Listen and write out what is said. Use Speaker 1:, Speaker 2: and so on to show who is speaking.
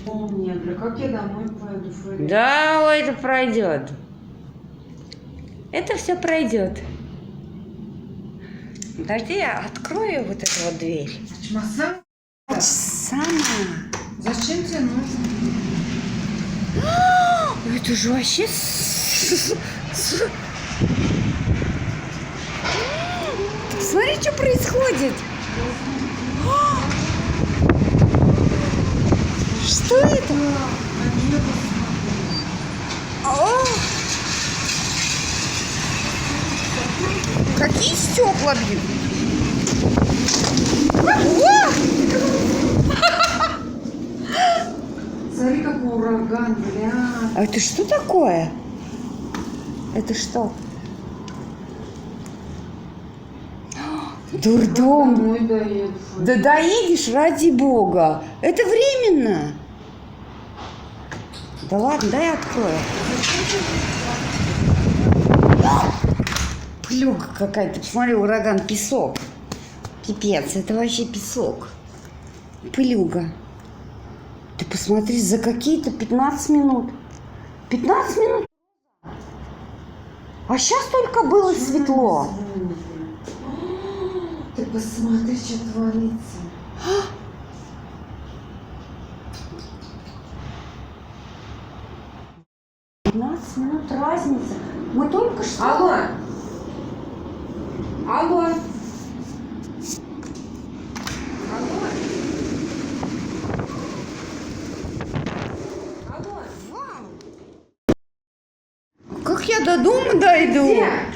Speaker 1: Полметра. Как я домой пойду, Фарида?
Speaker 2: Да, это пройдет. Это все пройдет. Подожди, я открою вот эту вот дверь.
Speaker 1: Масан?
Speaker 2: Сама.
Speaker 1: Зачем тебе нужно?
Speaker 2: Это же вообще... Смотри, что происходит. Что это? О! Какие стекла бьют?
Speaker 1: Смотри, какой ураган, бля.
Speaker 2: А это что такое? Это что? Дурдом.
Speaker 1: Домой доеду, Фарида.
Speaker 2: Да доедешь, ради бога. Это временно. Да ладно, дай я открою. Плюга какая-то. Посмотри, ураган, песок. Пипец, это вообще песок. Пылюга. Ты посмотри, за какие-то 15 минут. 15 минут. А сейчас только было светло.
Speaker 1: Ты посмотри, что творится.
Speaker 2: 15 минут разница. Мы только что...
Speaker 1: Алло. Алло. Алло. Алло.
Speaker 2: Как я до дома дойду?
Speaker 1: Где?